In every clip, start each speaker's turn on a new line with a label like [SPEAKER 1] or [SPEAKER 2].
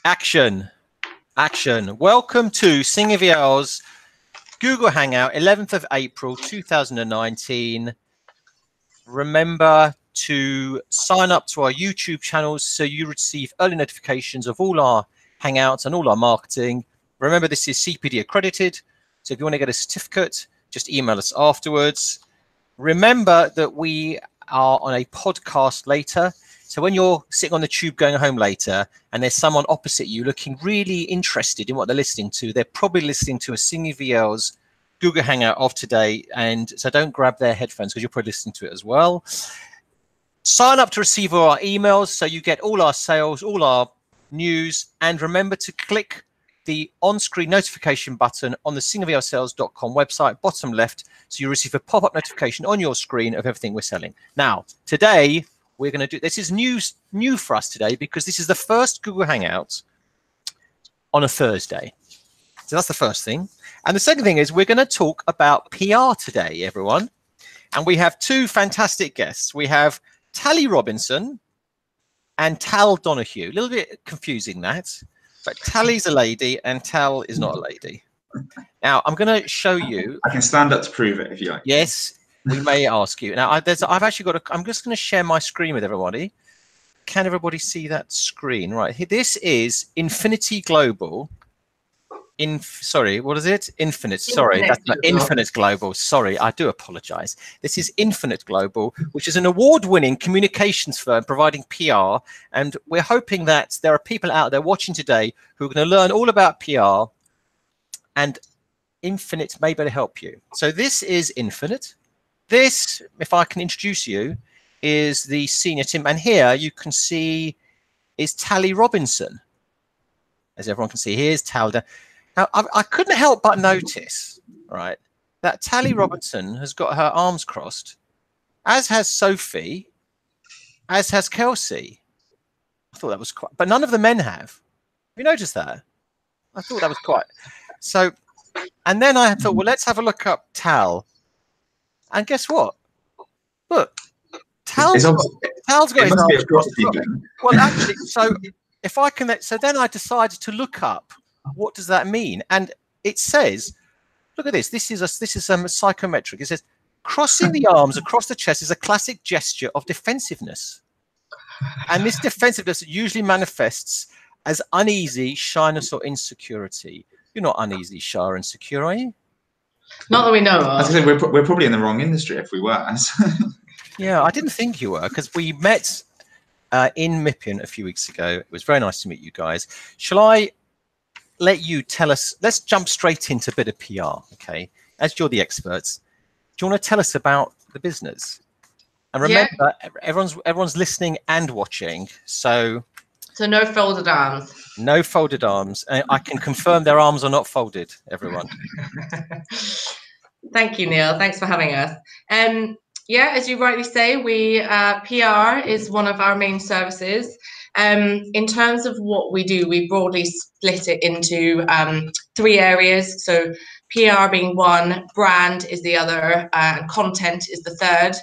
[SPEAKER 1] Action. Welcome to Vielle's Google Hangout, 11th of April, 2019. Remember to sign up to our YouTube channels so you receive early notifications of all our Hangouts and all our marketing. Remember, this is CPD accredited, so if you want to get a certificate, just email us afterwards. Remember that we are on a podcast later. So when you're sitting on the tube going home later and there's someone opposite you looking really interested in what they're listening to, they're probably listening to a Vielle's Google Hangout of today. And so don't grab their headphones because you're probably listening to it as well. Sign up to receive all our emails so you get all our sales, all our news. And remember to click the on-screen notification button on the viellesales.com website, bottom left, so you receive a pop-up notification on your screen of everything we're selling. Now, today, we're going to do, this is new for us today because this is the first Google Hangout on a Thursday. So that's the first thing. And the second thing is we're going to talk about PR today, everyone. And we have two fantastic guests. We have Tali Robinson and Tal Donahue. A little bit confusing that, but Tali's a lady and Tal is not a lady. Now, I'm going to show you.
[SPEAKER 2] I can stand up to prove it if you like.
[SPEAKER 1] Yes. We may ask you. Now, I've actually got I'm just going to share my screen with everybody. Can everybody see that screen? Right. This is Infinity Global. Sorry, what is it? Infinite. Sorry, that's not Infinite Global. Sorry, I do apologize. This is Infinite Global, which is an award-winning communications firm providing PR. And we're hoping that there are people out there watching today who are going to learn all about PR. And Infinite may better help you. So this is Infinite. This, if I can introduce you, is the senior team. And here you can see is Tali Robinson. As everyone can see, here's Tal. Now, I couldn't help but notice, right, that Tali Robinson has got her arms crossed, as has Sophie, as has Kelsey. I thought that was quite, but none of the men have. Have you noticed that? I thought that was quite. So, and then I thought, well, let's have a look up Tal. And guess what? Look, Tal's got his arms crossed. Well, actually, so if I can, so then I decided to look up what does that mean, and it says, look at this. This is psychometric. It says crossing the arms across the chest is a classic gesture of defensiveness, and this defensiveness usually manifests as uneasy, shyness, or insecurity. You're not uneasy, shy, or insecure, are you?
[SPEAKER 3] Not that we know of.
[SPEAKER 2] As I said, we're probably in the wrong industry if we were.
[SPEAKER 1] Yeah, I didn't think you were, because we met in Mippian a few weeks ago. It was very nice to meet you guys. Shall I let you tell us? Let's jump straight into a bit of PR, okay? As you're the experts, do you want to tell us about the business? And remember, everyone's listening and watching, so
[SPEAKER 3] no folded arms.
[SPEAKER 1] No folded arms. I can confirm their arms are not folded, everyone.
[SPEAKER 3] Thank you, Neil. Thanks for having us. Yeah, as you rightly say, PR is one of our main services. In terms of what we do, we broadly split it into 3 areas. So PR being one, brand is the other, and content is the third.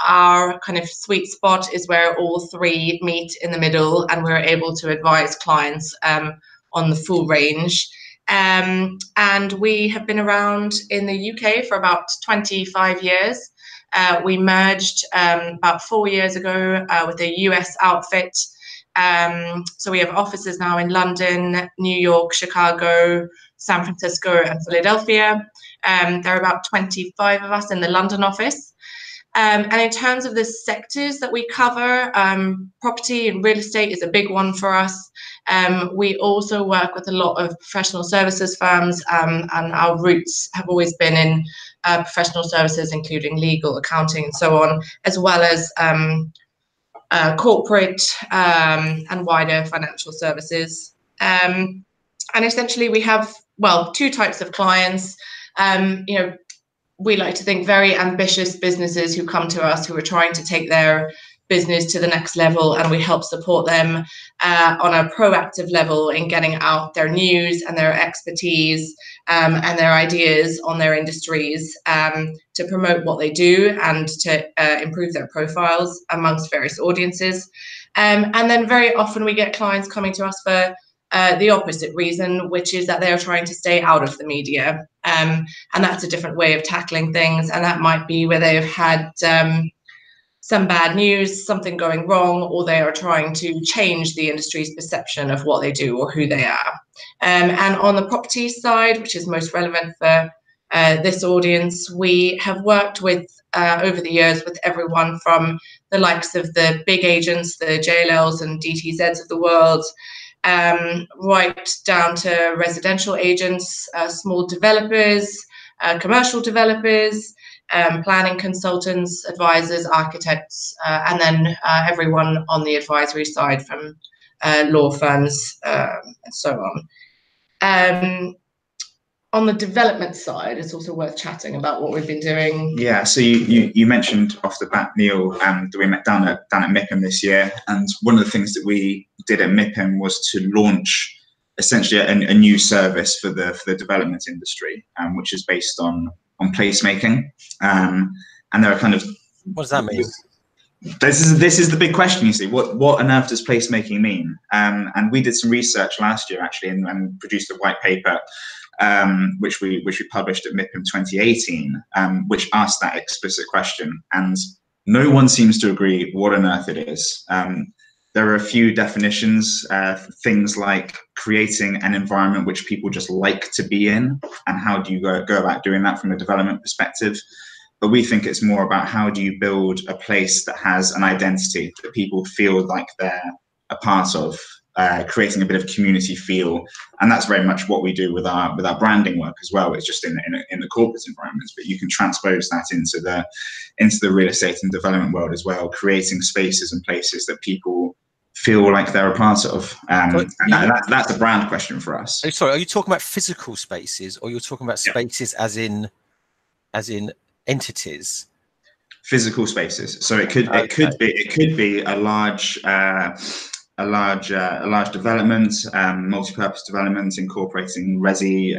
[SPEAKER 3] Our kind of sweet spot is where all 3 meet in the middle, and we're able to advise clients on the full range. And we have been around in the UK for about 25 years. We merged about 4 years ago with a US outfit. So we have offices now in London, New York, Chicago, San Francisco, and Philadelphia. There are about 25 of us in the London office. And in terms of the sectors that we cover, property and real estate is a big one for us. We also work with a lot of professional services firms, and our roots have always been in professional services, including legal, accounting, and so on, as well as corporate and wider financial services. And essentially, we have, well, 2 types of clients. We like to think very ambitious businesses who come to us who are trying to take their business to the next level, and we help support them on a proactive level in getting out their news and their expertise and their ideas on their industries to promote what they do and to improve their profiles amongst various audiences. And then very often we get clients coming to us for the opposite reason, which is that they are trying to stay out of the media. And that's a different way of tackling things. And that might be where they've had some bad news, something going wrong, or they are trying to change the industry's perception of what they do or who they are. And on the property side, which is most relevant for this audience, we have worked with over the years with everyone from the likes of the big agents, the JLLs and DTZs of the world, right down to residential agents, small developers, commercial developers, planning consultants, advisors, architects, and then everyone on the advisory side from law firms and so on. On the development side, it's also worth chatting about what we've been doing.
[SPEAKER 2] Yeah, so you mentioned off the bat, Neil, that we met down at MIPIM this year, and one of the things that we did at MIPIM was to launch essentially a new service for the development industry, which is based on placemaking, and there are kind of,
[SPEAKER 1] what does that mean?
[SPEAKER 2] This is the big question, you see. What on earth does placemaking mean? And we did some research last year actually, and produced a white paper, which we published at MIPIM 2018, which asked that explicit question, and no one seems to agree what on earth it is. There are a few definitions, things like creating an environment which people just like to be in, and how do you go about doing that from a development perspective. But we think it's more about how do you build a place that has an identity that people feel like they're a part of, creating a bit of community feel. And that's very much what we do with our branding work as well. It's just in the corporate environments, but you can transpose that into the real estate and development world as well, creating spaces and places that people feel like they're a part of. And that's a brand question for us.
[SPEAKER 1] Oh, sorry, are you talking about physical spaces, or you're talking about spaces as in entities?
[SPEAKER 2] Physical spaces. So it could be a large development, multi-purpose development, incorporating resi,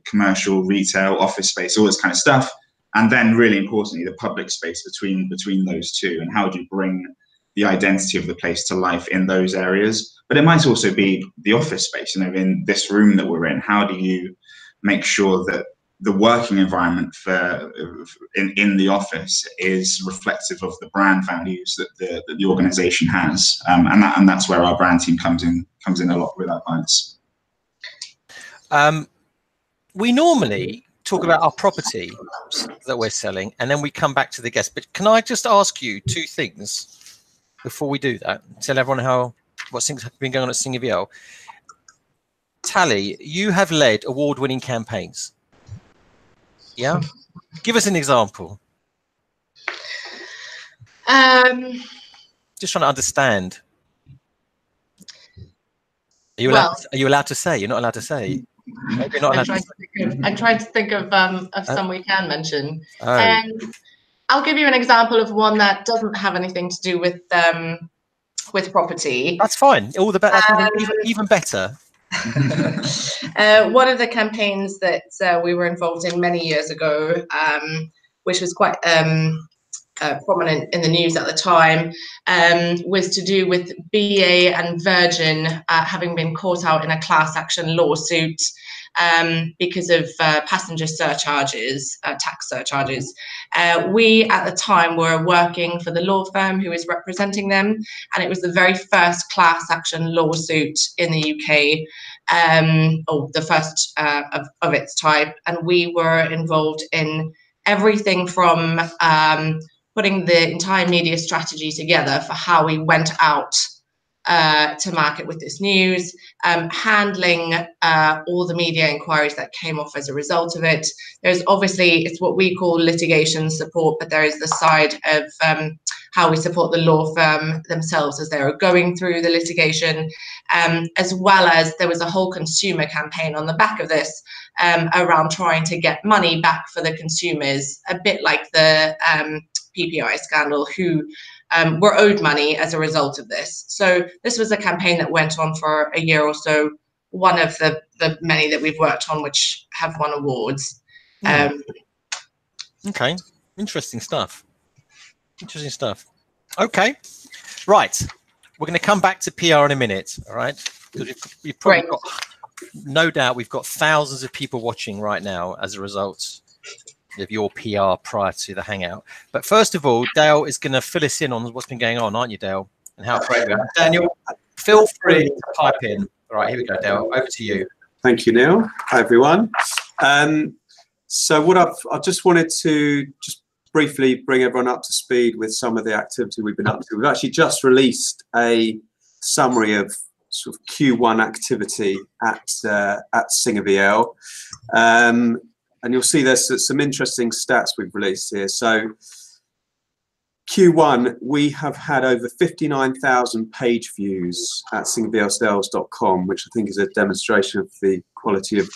[SPEAKER 2] commercial, retail, office space, all this kind of stuff. And then really importantly, the public space between those two, and how do you bring the identity of the place to life in those areas. But it might also be the office space, in this room that we're in. How do you make sure that the working environment in the office is reflective of the brand values that the organization has, and that's where our brand team comes in a lot with our clients.
[SPEAKER 1] We normally talk about our property that we're selling, and then we come back to the guest. But can I just ask you two things before we do that? Tell everyone what things have been going on at Singer Vielle. Tali, you have led award-winning campaigns. Yeah, give us an example. Just trying to understand. Are you allowed to say? You're not allowed to say. Maybe you're not allowed
[SPEAKER 3] I'm trying to think of some we can mention.
[SPEAKER 1] Oh.
[SPEAKER 3] I'll give you an example of one that doesn't have anything to do with property.
[SPEAKER 1] That's fine. All the better. Even better.
[SPEAKER 3] One of the campaigns that we were involved in many years ago, which was quite prominent in the news at the time, was to do with BA and Virgin having been caught out in a class action lawsuit because of passenger surcharges, tax surcharges. We at the time were working for the law firm who was representing them, and it was the very first class action lawsuit in the UK, or the first of its type, and we were involved in everything from putting the entire media strategy together for how we went out to market with this news, handling all the media inquiries that came off as a result of it. There's obviously, it's what we call litigation support, but there is the side of how we support the law firm themselves as they are going through the litigation, as well as there was a whole consumer campaign on the back of this around trying to get money back for the consumers, a bit like the PPI scandal, who were owed money as a result of this. So this was a campaign that went on for a year or so, one of the many that we've worked on which have won awards.
[SPEAKER 1] Okay, interesting stuff. Interesting stuff. Okay, right. We're going to come back to PR in a minute, all right? Because we've probably got, no doubt, we've got thousands of people watching right now as a result of your PR prior to the Hangout. But first of all, Dale is going to fill us in on what's been going on, aren't you, Dale? And how great we are. Daniel, feel free to pipe in. All right, here we go, Dale. Over to you.
[SPEAKER 4] Thank you, Neil. Hi, everyone. So what I just wanted to just briefly bring everyone up to speed with some of the activity we've been up to. We've actually just released a summary of sort of Q1 activity at Singer Vielle. And you'll see there's some interesting stats we've released here. So Q1, we have had over 59,000 page views at singerviellesales.com, which I think is a demonstration of the quality of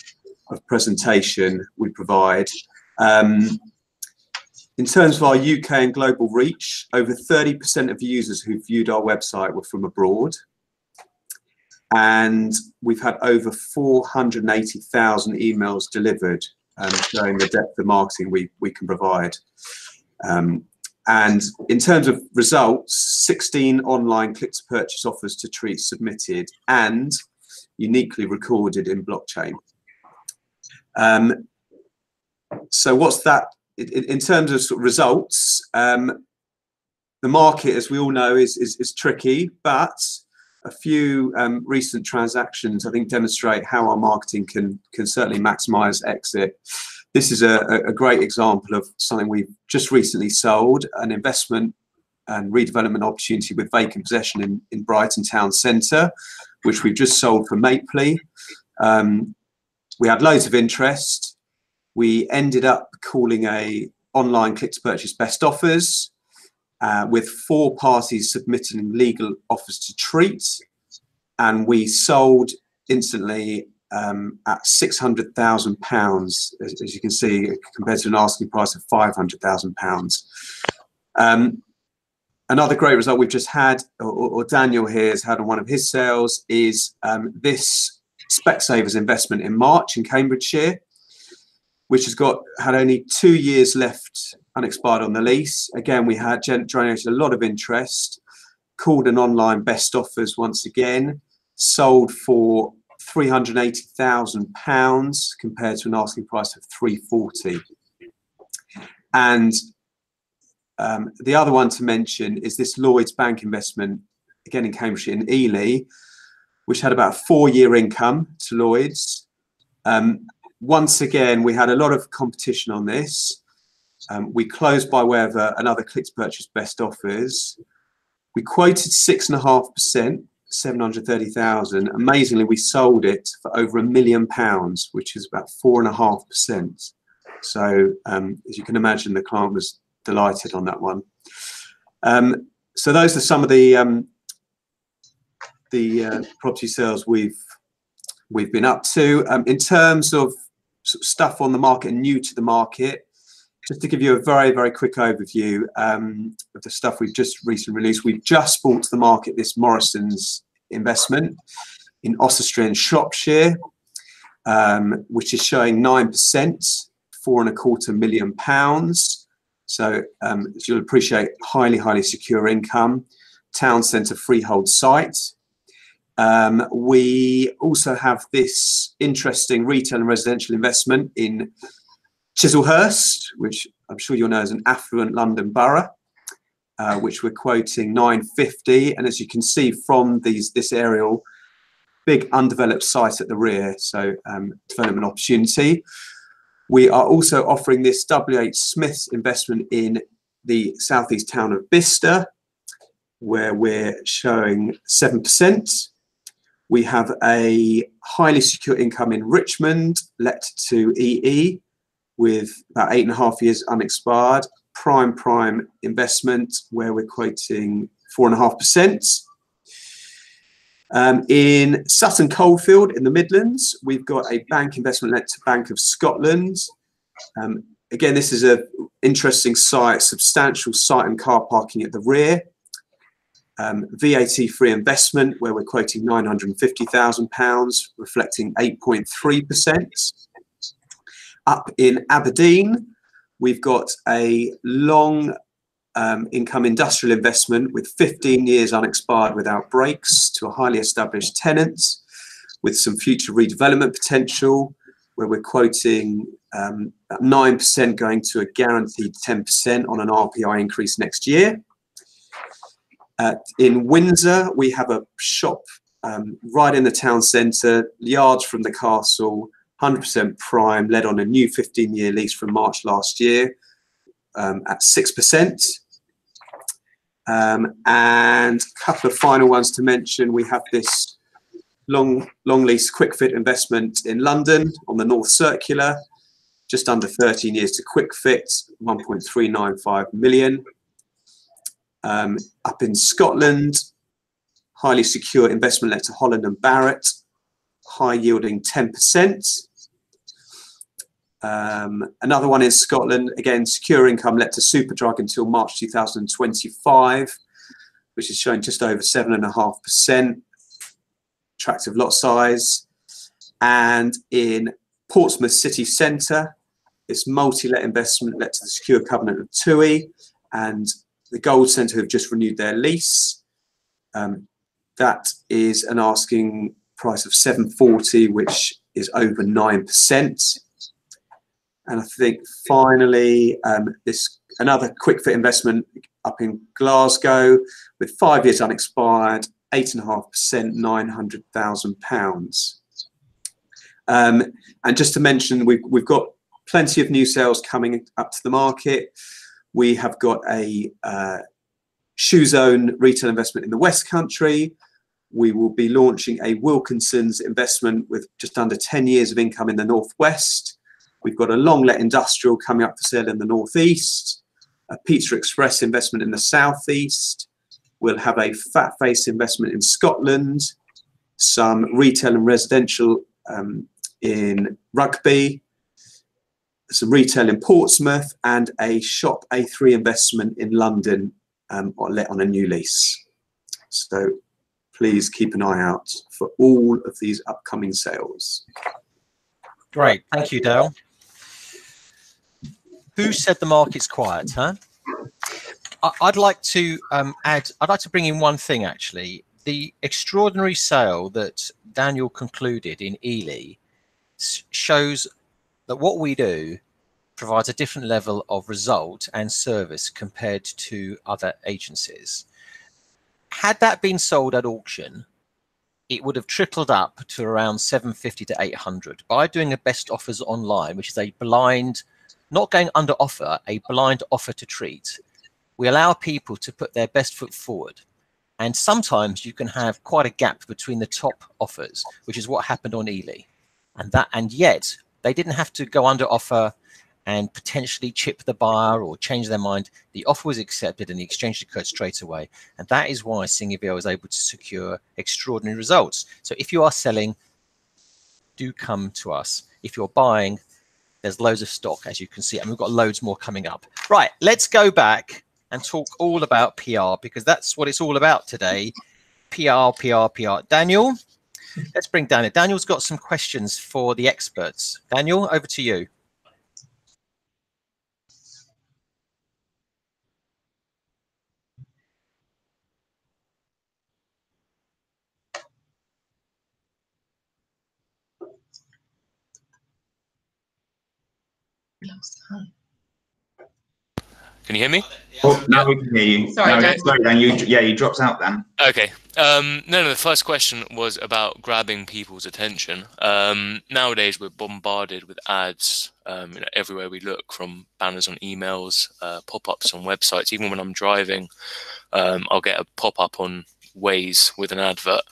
[SPEAKER 4] presentation we provide. In terms of our UK and global reach, over 30% of users who viewed our website were from abroad. And we've had over 480,000 emails delivered, showing the depth of marketing we can provide. And in terms of results, 16 online click-to-purchase offers to treat submitted and uniquely recorded in blockchain. So what's that? In terms of, sort of results, the market, as we all know, is tricky, but a few recent transactions, I think, demonstrate how our marketing can certainly maximize exit. This is a great example of something we've just recently sold, an investment and redevelopment opportunity with vacant possession in Brighton Town Centre, which we've just sold for Mapley. We had loads of interest. We ended up calling a online click-to-purchase best offers with 4 parties submitting legal offers to treat, and we sold instantly at £600,000, as you can see, compared to an asking price of £500,000. Another great result we've just had, or Daniel here has had on one of his sales, is this Specsavers investment in March in Cambridgeshire, which has had only 2 years left unexpired on the lease. Again, we had generated a lot of interest, called an online best offers once again, sold for £380,000 compared to an asking price of £340,000. And the other one to mention is this Lloyds Bank investment, again in Cambridgeshire, in Ely, which had about a 4-year income to Lloyds. Once again, we had a lot of competition on this. We closed by way of another click-to-purchase best offers. We quoted 6.5%, 730,000. Amazingly, we sold it for over £1 million, which is about 4.5%. So, as you can imagine, the client was delighted on that one. So those are some of the property sales we've been up to. In terms of stuff on the market and new to the market, just to give you a very, very quick overview of the stuff we've just recently released. We've just brought to the market this Morrison's investment in Oswestry and Shropshire, which is showing 9%, £4.25 million. So as you'll appreciate, highly secure income, town centre freehold site. We also have this interesting retail and residential investment in Chislehurst, which I'm sure you'll know is an affluent London borough, which we're quoting 950. And as you can see from this aerial, big undeveloped site at the rear, so development opportunity. We are also offering this W.H. Smith's investment in the southeast town of Bicester, where we're showing 7%. We have a highly secure income in Richmond, let to EE, with about 8.5 years unexpired. Prime investment, where we're quoting 4.5%. In Sutton Coldfield in the Midlands, we've got a bank investment let to Bank of Scotland. Again, this is an interesting site, substantial site and car parking at the rear. VAT-free investment, where we're quoting £950,000, reflecting 8.3%. Up in Aberdeen, we've got a long income industrial investment with 15 years unexpired without breaks to a highly established tenant with some future redevelopment potential, where we're quoting 9% going to a guaranteed 10% on an RPI increase next year. In Windsor, we have a shop right in the town centre, yards from the castle, 100% prime, led on a new 15-year lease from March last year at 6%. And a couple of final ones to mention. We have this long lease quick fit investment in London on the North Circular, just under 13 years to quick fit, 1.395 million. Up in Scotland, highly secure investment let to Holland and Barrett, high yielding 10%. Another one in Scotland, again, secure income let to Superdrug until March 2025, which is showing just over 7.5%. Attractive lot size. And in Portsmouth City Centre, it's multi-let investment let to the secure covenant of TUI, and the Gold Centre have just renewed their lease. That is an asking price of 740, which is over 9%. And I think finally, another quick fit investment up in Glasgow with 5 years unexpired, 8.5%, £900,000. And just to mention, we've got plenty of new sales coming up to the market. We have got a Shoe Zone retail investment in the West Country. We will be launching a Wilkinson's investment with just under 10 years of income in the Northwest. We've got a long let industrial coming up for sale in the Northeast, a Pizza Express investment in the Southeast. We'll have a Fat Face investment in Scotland, some retail and residential in Rugby, some retail in Portsmouth, and a Shop A3 investment in London let on a new lease. So please keep an eye out for all of these upcoming sales.
[SPEAKER 1] Great, thank you, Dale. Who said the market's quiet, huh? I'd like to I'd like to bring in one thing, actually. The extraordinary sale that Daniel concluded in Ely shows that what we do provides a different level of result and service compared to other agencies. Had that been sold at auction, it would have tripled up to around 750 to 800 by doing the best offers online, which is a blind, not going under offer, a blind offer to treat. We allow people to put their best foot forward. And sometimes you can have quite a gap between the top offers, which is what happened on Ely. And yet they didn't have to go under offer and potentially chip the buyer or change their mind. The offer was accepted and the exchange occurred straight away. And that is why Vielle was able to secure extraordinary results. So if you are selling, do come to us. If you're buying, there's loads of stock, as you can see, and we've got loads more coming up. Right, let's go back and talk all about PR, because that's what it's all about today. PR, PR, PR. Daniel, let's bring Daniel. Daniel's got some questions for the experts. Daniel, over to you.
[SPEAKER 5] Can you hear me?
[SPEAKER 2] Oh, now we can hear you.
[SPEAKER 3] Sorry,
[SPEAKER 2] Dan. You dropped out then.
[SPEAKER 5] Okay. No, the first question was about grabbing people's attention. Nowadays, we're bombarded with ads everywhere we look, from banners on emails, pop-ups on websites. Even when I'm driving, I'll get a pop-up on Waze with an advert.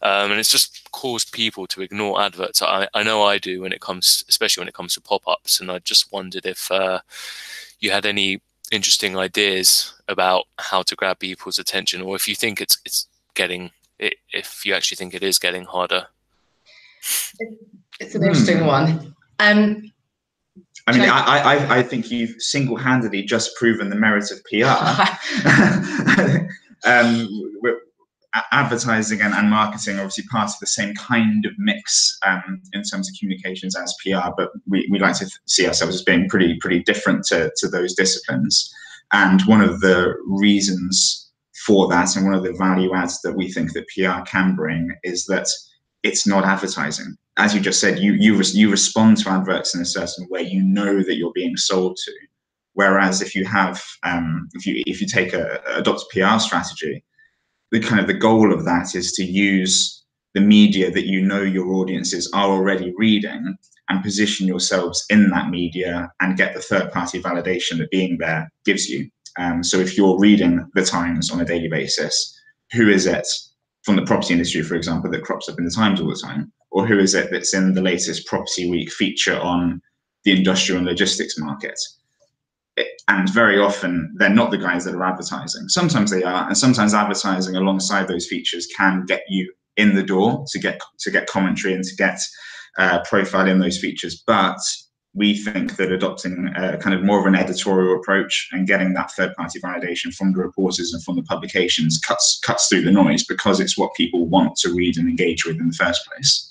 [SPEAKER 5] And it's just caused people to ignore adverts. I know I do, especially when it comes to pop-ups. And I just wondered if you had any interesting ideas about how to grab people's attention, or if you think if you actually think it is getting harder.
[SPEAKER 3] It's an interesting one.
[SPEAKER 2] I think you've single-handedly just proven the merit of PR. Advertising and marketing are obviously part of the same kind of mix in terms of communications as PR, but we like to see ourselves as being pretty different to those disciplines. And one of the reasons for that, and one of the value adds that we think that PR can bring, is that it's not advertising. As you just said, you respond to adverts in a certain way. You know that you're being sold to. Whereas if you have, if you take adopt a PR strategy, the goal of that is to use the media that you know your audiences are already reading and position yourselves in that media and get the third-party validation that being there gives you. So if you're reading the Times on a daily basis, who is it from the property industry, for example, that crops up in the Times all the time? Or who is it that's in the latest Property Week feature on the industrial and logistics market? And very often they're not the guys that are advertising. Sometimes they are, and sometimes advertising alongside those features can get you in the door to get commentary and to get profile in those features. But we think that adopting kind of more of an editorial approach and getting that third-party validation from the reporters and from the publications cuts through the noise, because it's what people want to read and engage with in the first place.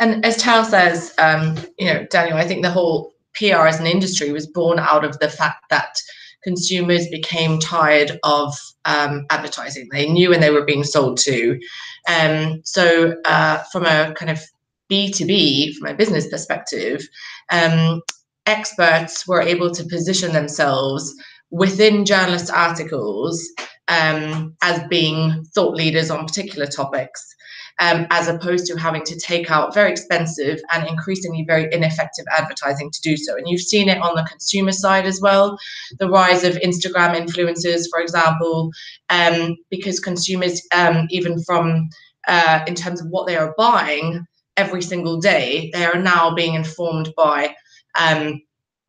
[SPEAKER 3] And as Tal says, Daniel, I think the whole PR as an industry was born out of the fact that consumers became tired of advertising. They knew when they were being sold to. So from a kind of B2B, from a business perspective, experts were able to position themselves within journalist articles as being thought leaders on particular topics. As opposed to having to take out very expensive and increasingly very ineffective advertising to do so. And you've seen it on the consumer side as well, the rise of Instagram influencers, for example, because consumers, even from in terms of what they are buying every single day, they are now being informed by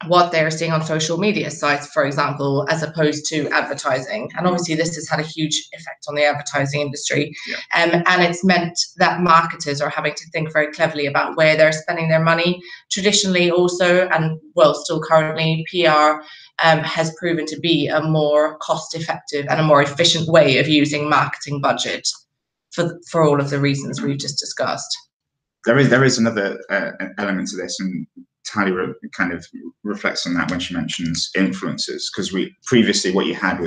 [SPEAKER 3] what they're seeing on social media sites, for example, as opposed to advertising. And obviously this has had a huge effect on the advertising industry. Yeah. And it's meant that marketers are having to think very cleverly about where they're spending their money. Traditionally also, and well, still currently, PR has proven to be a more cost-effective and a more efficient way of using marketing budget for all of the reasons we've just discussed.
[SPEAKER 2] There is another element to this, and Tali kind of reflects on that when she mentions influencers, because previously what you had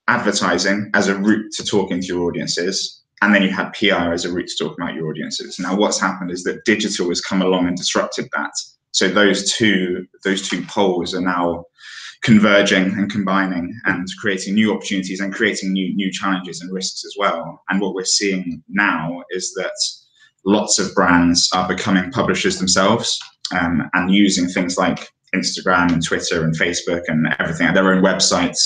[SPEAKER 2] advertising as a route to talking to your audiences, and then you had PR as a route to talk about your audiences. Now what's happened is that digital has come along and disrupted that. So those two poles are now converging and combining and creating new opportunities and creating new challenges and risks as well. And what we're seeing now is that lots of brands are becoming publishers themselves, and using things like Instagram and Twitter and Facebook and everything, their own websites,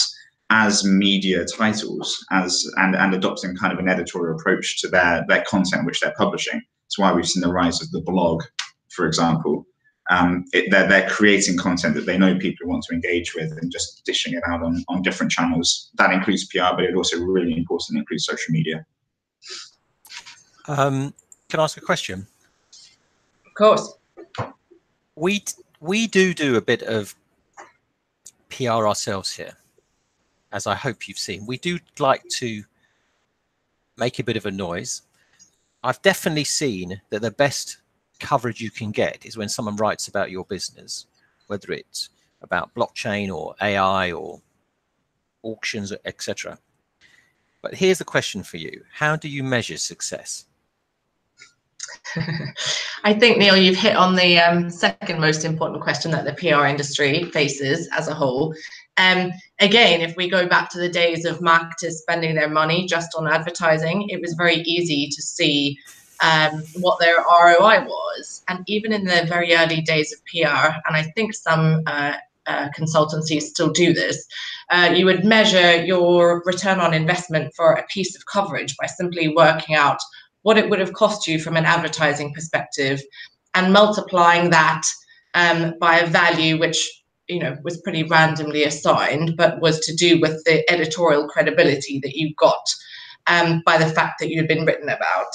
[SPEAKER 2] as media titles, and adopting kind of an editorial approach to their content which they're publishing. That's why we've seen the rise of the blog, for example. They're creating content that they know people want to engage with and just dishing it out on different channels. That includes PR, but it also really importantly includes social media.
[SPEAKER 1] Can I ask a question?
[SPEAKER 3] Of course.
[SPEAKER 1] We do a bit of PR ourselves here, as I hope you've seen. We do like to make a bit of a noise. I've definitely seen that the best coverage you can get is when someone writes about your business, whether it's about blockchain or AI or auctions, etc. But here's the question for you. How do you measure success?
[SPEAKER 3] I think, Neil, you've hit on the second most important question that the PR industry faces as a whole. Again, if we go back to the days of marketers spending their money just on advertising, it was very easy to see what their ROI was. And even in the very early days of PR, and I think some consultancies still do this, you would measure your return on investment for a piece of coverage by simply working out what it would have cost you from an advertising perspective and multiplying that by a value which, you know, was pretty randomly assigned, but was to do with the editorial credibility that you got by the fact that you'd been written about.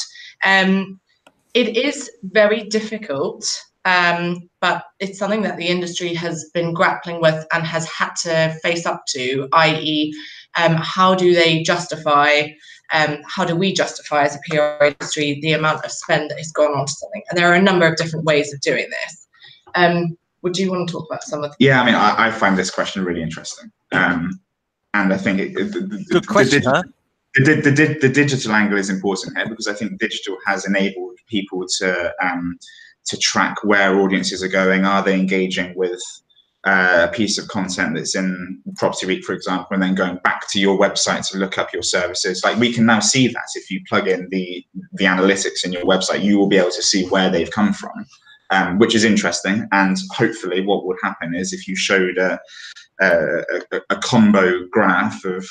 [SPEAKER 3] It is very difficult, but it's something that the industry has been grappling with and has had to face up to, i.e. How do they justify, how do we justify as a PR industry the amount of spend that has gone on to something? And there are a number of different ways of doing this. would you want to talk about some of the...
[SPEAKER 2] Yeah, I mean, I find this question really interesting. And I think
[SPEAKER 1] good question,
[SPEAKER 2] the digital angle is important here, because I think digital has enabled people to track where audiences are going. Are they engaging with a piece of content that's in Property Week, for example, and then going back to your website to look up your services? Like, we can now see that if you plug in the analytics in your website, you will be able to see where they've come from, which is interesting. And hopefully what would happen is, if you showed a combo graph of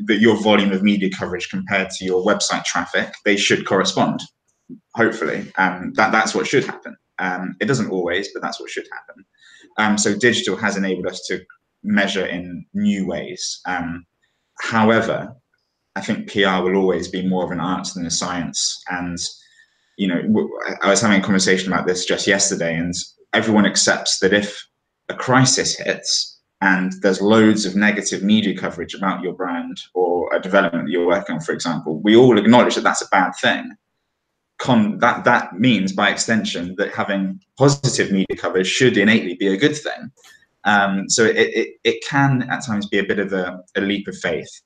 [SPEAKER 2] your volume of media coverage compared to your website traffic, they should correspond, hopefully. That's what should happen. It doesn't always, but that's what should happen. So digital has enabled us to measure in new ways. However, I think PR will always be more of an art than a science. And, you know, I was having a conversation about this just yesterday, and everyone accepts that if a crisis hits and there's loads of negative media coverage about your brand or a development that you're working on, for example, we all acknowledge that that's a bad thing. That means, by extension, that having positive media coverage should innately be a good thing. So it can at times be a bit of a leap of faith.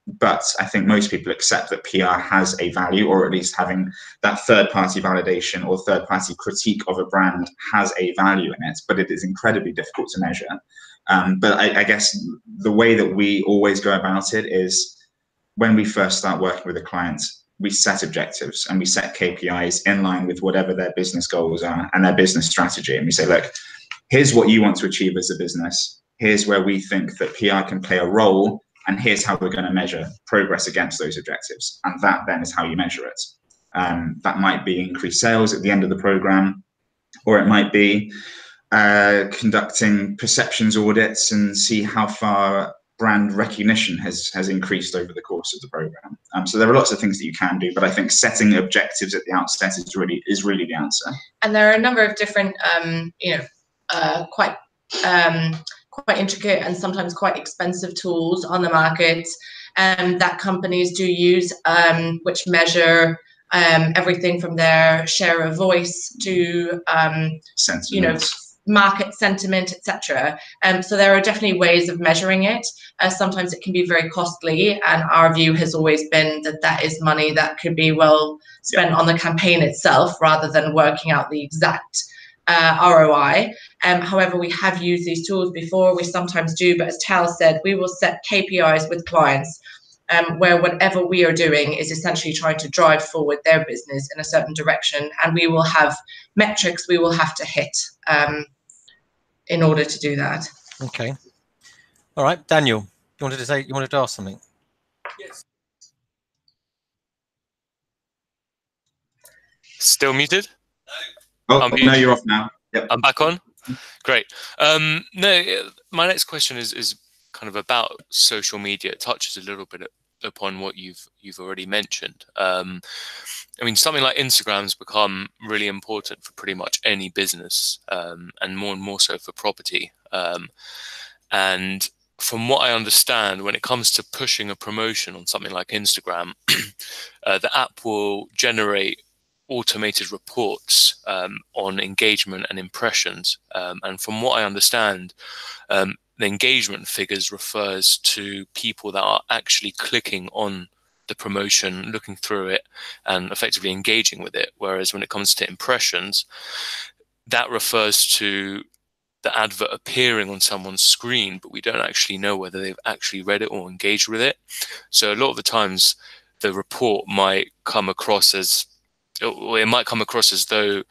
[SPEAKER 2] But I think most people accept that PR has a value, or at least having that third-party validation or third-party critique of a brand has a value in it, but it is incredibly difficult to measure. But I guess the way that we always go about it is, when we first start working with a client, we set objectives and we set KPIs in line with whatever their business goals are and their business strategy. And we say, look, here's what you want to achieve as a business. Here's where we think that PR can play a role, and here's how we're going to measure progress against those objectives. And that then is how you measure it. That might be increased sales at the end of the program, or it might be conducting perceptions audits and see how far brand recognition has increased over the course of the program. So there are lots of things that you can do, but I think setting objectives at the outset is really the answer. And
[SPEAKER 3] there are a number of different, quite intricate and sometimes quite expensive tools on the market that companies do use, which measure everything from their share of voice to market sentiment, etc. So there are definitely ways of measuring it. Sometimes it can be very costly, and our view has always been that that is money that could be well spent on the campaign itself, rather than working out the exact ROI. However, we have used these tools before. We sometimes do, but as Tal said, we will set KPIs with clients where whatever we are doing is essentially trying to drive forward their business in a certain direction, and we will have metrics we will have to hit in order to do that.
[SPEAKER 1] Okay. All right, Daniel, you wanted to ask something?
[SPEAKER 5] Yes. Still muted?
[SPEAKER 2] Oh, no, you're off now. Yep.
[SPEAKER 5] I'm back on. Great. No, my next question is kind of about social media. It touches a little bit upon what you've already mentioned. I mean, something like Instagram's become really important for pretty much any business, and more so for property. And from what I understand, when it comes to pushing a promotion on something like Instagram, the app will generate automated reports on engagement and impressions. And from what I understand, the engagement figures refers to people that are actually clicking on the promotion, looking through it, and effectively engaging with it. Whereas when it comes to impressions, that refers to the advert appearing on someone's screen, but we don't actually know whether they've actually read it or engaged with it. So a lot of the times the report might come across as, or it might come across as though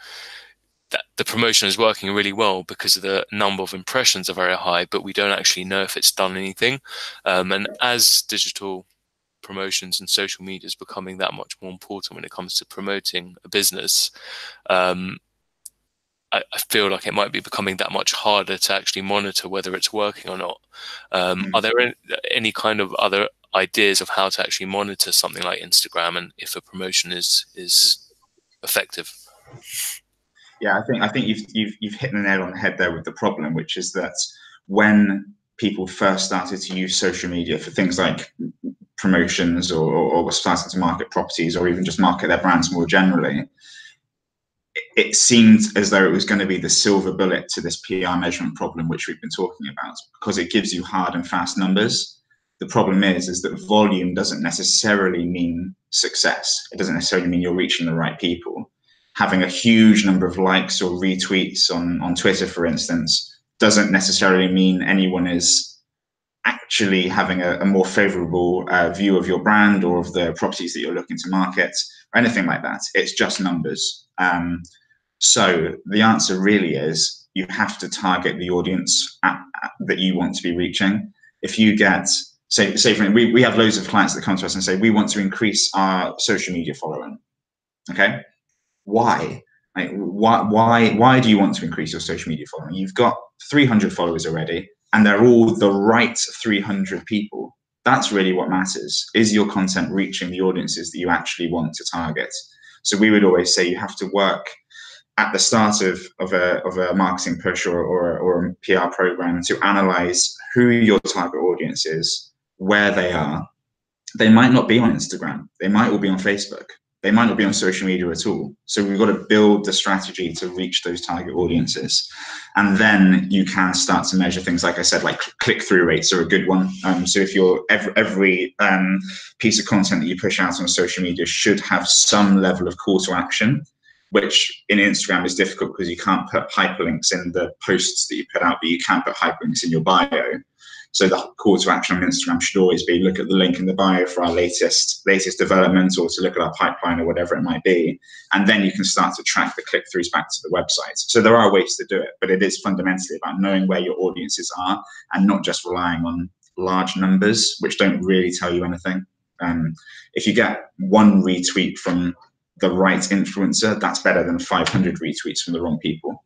[SPEAKER 5] that the promotion is working really well because the number of impressions are very high, but we don't actually know if it's done anything. And as digital promotions and social media is becoming that much more important when it comes to promoting a business, I feel like it might be becoming that much harder to actually monitor whether it's working or not. Are there any kind of other ideas of how to actually monitor something like Instagram and if a promotion is effective?
[SPEAKER 2] Yeah, I think you've hit the nail on the head there with the problem, which is that when people first started to use social media for things like promotions or starting to market properties or even just market their brands more generally, it seemed as though it was going to be the silver bullet to this PR measurement problem, which we've been talking about, because it gives you hard and fast numbers. The problem is that volume doesn't necessarily mean success. It doesn't necessarily mean you're reaching the right people. Having a huge number of likes or retweets on Twitter, for instance, doesn't necessarily mean anyone is actually having a more favorable view of your brand or of the properties that you're looking to market or anything like that. It's just numbers. So the answer really is you have to target the audience that you want to be reaching. If you get, say for instance, we have loads of clients that come to us and say, we want to increase our social media following. Okay, why? Like, why do you want to increase your social media following? You've got 300 followers already, and they're all the right 300 people. That's really what matters. Is your content reaching the audiences that you actually want to target? So we would always say you have to work at the start of a marketing push or a PR program to analyze who your target audience is, where they are. They might not be on Instagram. They might all be on Facebook. They might not be on social media at all. So we've got to build the strategy to reach those target audiences. And then you can start to measure things, like I said, like click-through rates are a good one. So if you're every piece of content that you push out on social media should have some level of call to action, which in Instagram is difficult because you can't put hyperlinks in the posts that you put out, but you can put hyperlinks in your bio. So the call to action on Instagram should always be look at the link in the bio for our latest development, or to look at our pipeline or whatever it might be. And then you can start to track the click-throughs back to the website. So there are ways to do it, but it is fundamentally about knowing where your audiences are and not just relying on large numbers, which don't really tell you anything. If you get one retweet from the right influencer, that's better than 500 retweets from the wrong people.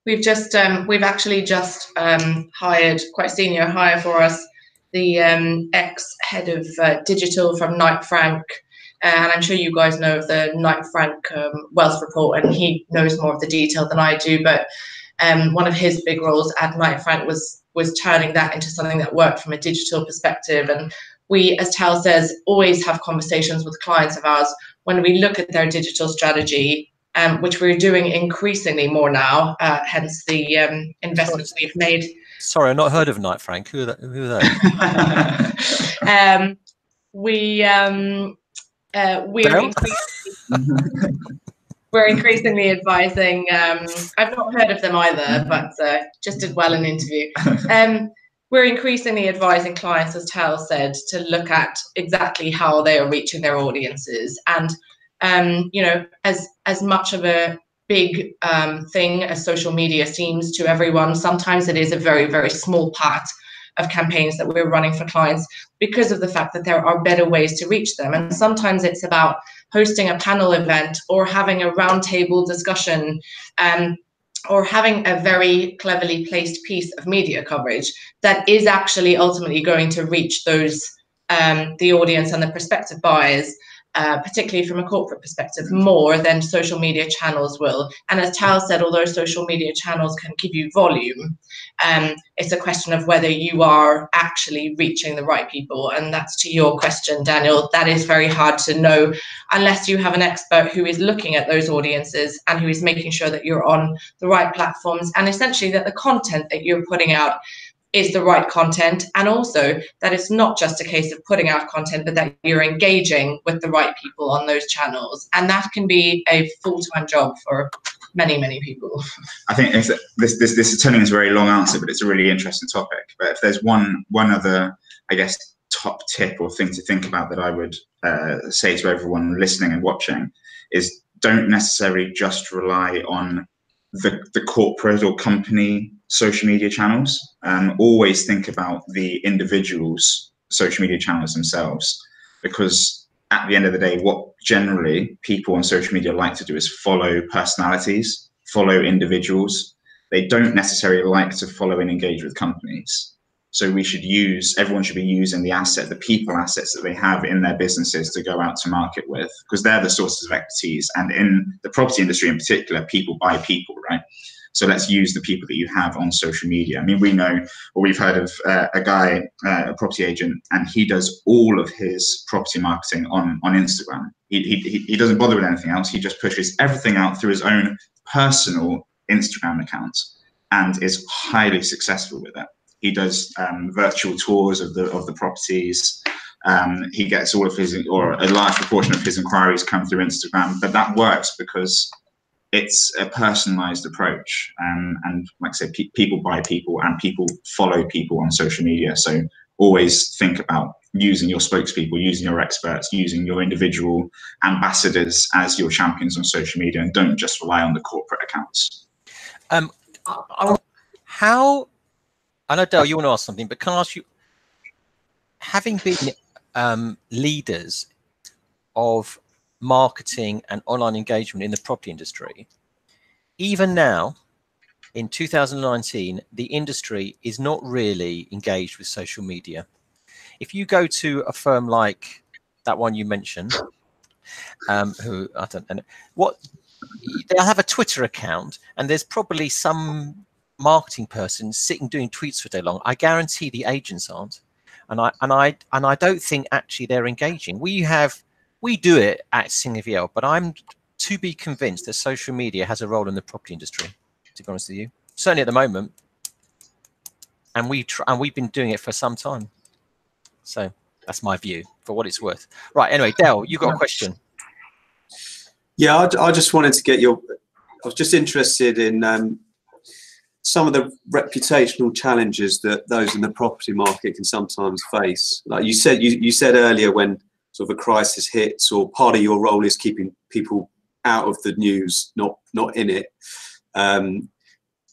[SPEAKER 3] We've actually just hired quite a senior hire for us, the ex-head of digital from Knight Frank, and I'm sure you guys know of the Knight Frank wealth report, and he knows more of the detail than I do. But one of his big roles at Knight Frank was turning that into something that worked from a digital perspective. And we, as Tal says, always have conversations with clients of ours when we look at their digital strategy, which we're doing increasingly more now, hence the investments we've made.
[SPEAKER 1] Sorry, I've not heard of Knight Frank. Who are
[SPEAKER 3] they? We're increasingly advising. I've not heard of them either, but just did well in the interview. We're increasingly advising clients, as Tal said, to look at exactly how they are reaching their audiences. And you know, as much of a big thing as social media seems to everyone, sometimes it is a very, very small part of campaigns that we're running for clients, because of the fact that there are better ways to reach them. And sometimes it's about hosting a panel event, or having a roundtable discussion, or having a very cleverly placed piece of media coverage that is actually ultimately going to reach those the audience and the prospective buyers, particularly from a corporate perspective, more than social media channels will. And as Tal said, although social media channels can give you volume, it's a question of whether you are actually reaching the right people. And that's to your question, Daniel. That is very hard to know unless you have an expert who is looking at those audiences and who is making sure that you're on the right platforms, and essentially that the content that you're putting out is the right content, and also that it's not just a case of putting out content, but that you're engaging with the right people on those channels. And that can be a full-time job for many, many people.
[SPEAKER 2] I think this is turning into a very long answer, but it's a really interesting topic. But if there's one other, I guess, top tip or thing to think about that I would say to everyone listening and watching, is don't necessarily just rely on the corporate or company social media channels. Always think about the individuals' social media channels themselves, because at the end of the day, what generally people on social media like to do is follow personalities, follow individuals. They don't necessarily like to follow and engage with companies. So everyone should be using the people assets that they have in their businesses to go out to market with, because they're the sources of expertise. And in the property industry in particular, people buy people, right? So let's use the people that you have on social media. I mean, we know, or we've heard of a guy, a property agent, and he does all of his property marketing on Instagram. He doesn't bother with anything else. He just pushes everything out through his own personal Instagram account and is highly successful with it. He does virtual tours of the properties. He gets all of his, or a large proportion of his inquiries come through Instagram, but that works because it's a personalized approach. And like I said, people buy people and people follow people on social media. So always think about using your spokespeople, using your experts, using your individual ambassadors as your champions on social media, and don't just rely on the corporate accounts.
[SPEAKER 1] How, I know, Dale, you want to ask something, but can I ask you, having been leaders of marketing and online engagement in the property industry, even now in 2019, the industry is not really engaged with social media. If you go to a firm like that one you mentioned, who I don't know what, they'll have a Twitter account, and there's probably some marketing person sitting doing tweets for day long. I guarantee the agents aren't, and I don't think actually they're engaging. We do it at Vielle, but I'm to be convinced that social media has a role in the property industry, to be honest with you. Certainly at the moment. And we've been doing it for some time. So that's my view, for what it's worth. Right, anyway, Dale, you got a question.
[SPEAKER 4] Yeah, I just wanted to get your, I was just interested in some of the reputational challenges that those in the property market can sometimes face. Like you said earlier, when sort of a crisis hits, or part of your role is keeping people out of the news, not in it.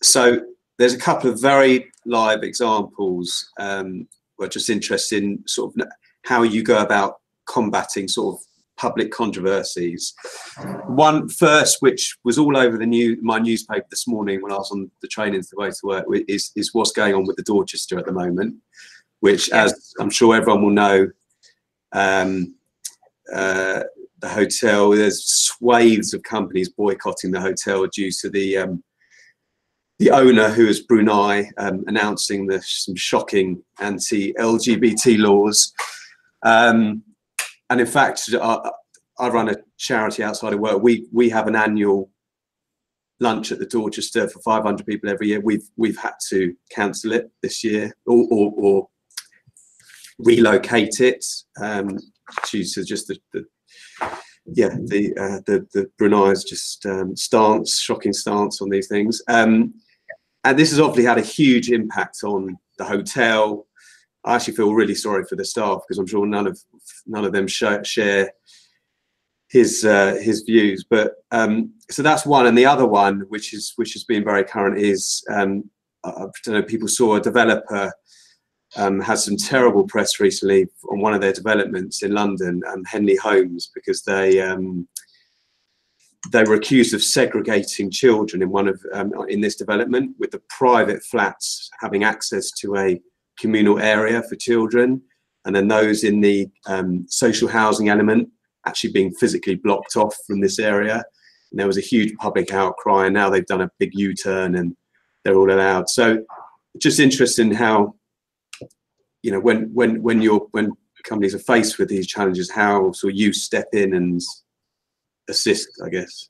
[SPEAKER 4] So there's a couple of very live examples. We're just interested in sort of how you go about combating sort of public controversies. One first, which was all over my newspaper this morning when I was on the train into the way to work, is what's going on with the Dorchester at the moment, which, as I'm sure everyone will know, the hotel, there's swathes of companies boycotting the hotel due to the owner, who is Brunei, announcing some shocking anti-LGBT laws. And in fact, I run a charity outside of work. We have an annual lunch at the Dorchester for 500 people every year. We've had to cancel it this year, or relocate it due to just the Brunei's just shocking stance on these things. And this has obviously had a huge impact on the hotel. I actually feel really sorry for the staff, because I'm sure none of them share his views. But so that's one, and the other one, which has been very current, is I don't know, people saw a developer had some terrible press recently on one of their developments in London, Henley Homes, because they were accused of segregating children in this development, with the private flats having access to a communal area for children, and then those in the social housing element actually being physically blocked off from this area. And there was a huge public outcry, and now they've done a big U-turn and they're all allowed. So just interesting how, you know, when companies are faced with these challenges, how sort of you step in and assist, I guess.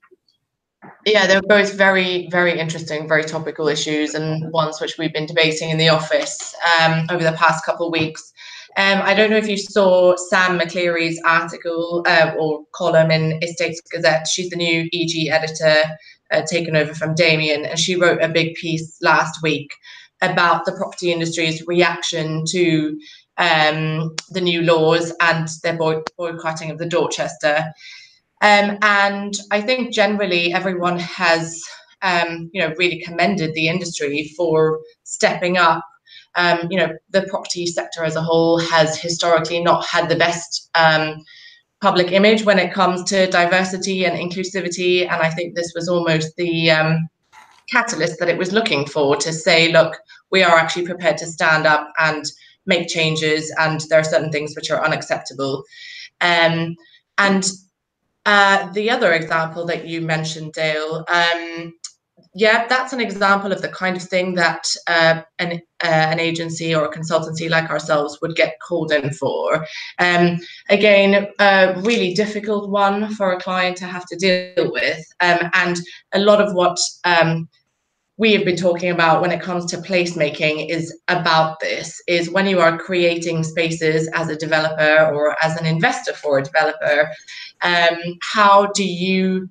[SPEAKER 3] Yeah, they're both very, very interesting, very topical issues, and ones which we've been debating in the office over the past couple of weeks. I don't know if you saw Sam McCleary's article or column in Estates Gazette. She's the new EG editor, taken over from Damien, and she wrote a big piece last week about the property industry's reaction to the new laws and their boycotting of the Dorchester. And I think generally everyone has, really commended the industry for stepping up. The property sector as a whole has historically not had the best public image when it comes to diversity and inclusivity. And I think this was almost the catalyst that it was looking for, to say, look, we are actually prepared to stand up and make changes, and there are certain things which are unacceptable. And the other example that you mentioned, Dale, yeah, that's an example of the kind of thing that an agency or a consultancy like ourselves would get called in for. Again, a really difficult one for a client to have to deal with, and a lot of what we have been talking about when it comes to placemaking is about this, is when you are creating spaces as a developer or as an investor for a developer, how do you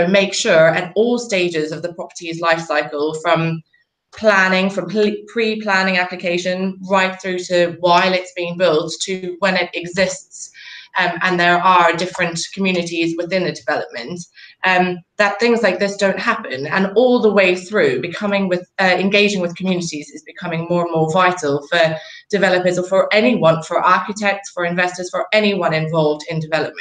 [SPEAKER 3] make sure at all stages of the property's life cycle, from planning, from pre-planning application right through to while it's being built to when it exists, and there are different communities within the development, that things like this don't happen, and all the way through engaging with communities is becoming more and more vital for developers, or for anyone, for architects, for investors, for anyone involved in development.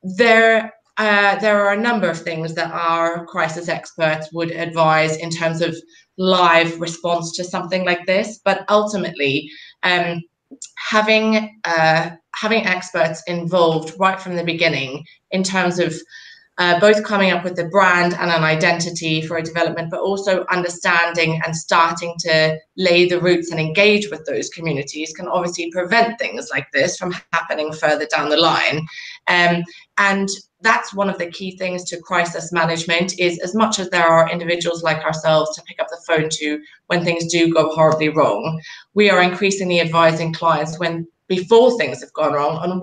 [SPEAKER 3] There are a number of things that our crisis experts would advise in terms of live response to something like this, but ultimately having experts involved right from the beginning in terms of both coming up with the brand and an identity for a development, but also understanding and starting to lay the roots and engage with those communities can obviously prevent things like this from happening further down the line. And that's one of the key things to crisis management, is as much as there are individuals like ourselves to pick up the phone to when things do go horribly wrong, we are increasingly advising clients before things have gone wrong on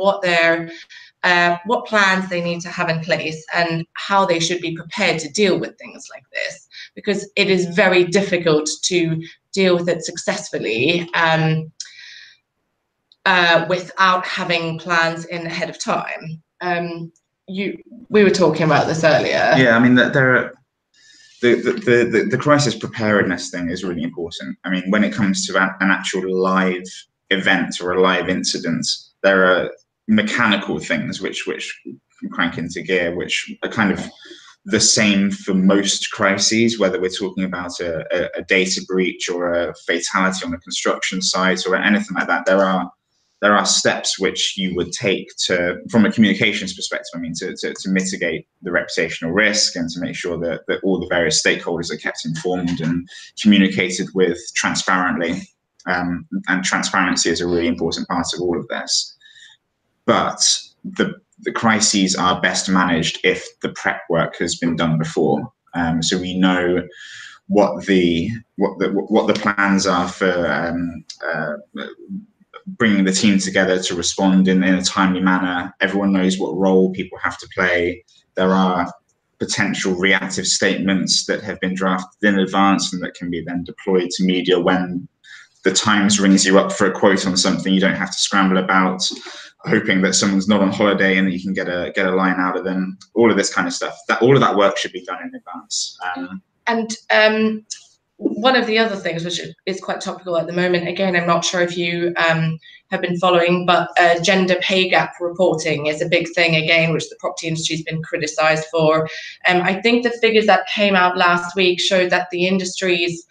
[SPEAKER 3] what plans they need to have in place and how they should be prepared to deal with things like this, because it is very difficult to deal with it successfully without having plans in ahead of time. We were talking about this earlier.
[SPEAKER 2] Yeah, I mean, the crisis preparedness thing is really important. I mean, when it comes to an actual live event or a live incident, there are mechanical things which crank into gear, which are kind of the same for most crises, whether we're talking about a data breach or a fatality on a construction site or anything like that. There are steps which you would take from a communications perspective, I mean, to mitigate the reputational risk and to make sure that all the various stakeholders are kept informed and communicated with transparently. And transparency is a really important part of all of this. But the crises are best managed if the prep work has been done before. So we know what the plans are for bringing the team together to respond in a timely manner. Everyone knows what role people have to play. There are potential reactive statements that have been drafted in advance and that can be then deployed to media when the Times rings you up for a quote on something. You don't have to scramble about hoping that someone's not on holiday and that you can get a line out of them. All of this kind of stuff. All of that work should be done in advance.
[SPEAKER 3] One of the other things which is quite topical at the moment, again, I'm not sure if you have been following, but gender pay gap reporting is a big thing, again, which the property industry has been criticised for. I think the figures that came out last week showed that the industry's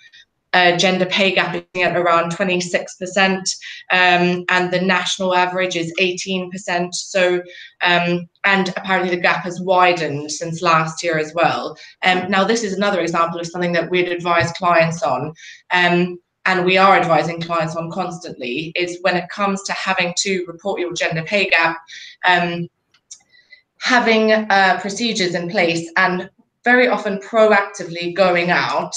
[SPEAKER 3] gender pay gap is at around 26%, and the national average is 18%. So, and apparently the gap has widened since last year as well. Now, this is another example of something that we'd advise clients on, and we are advising clients on constantly, is when it comes to having to report your gender pay gap, having procedures in place and very often proactively going out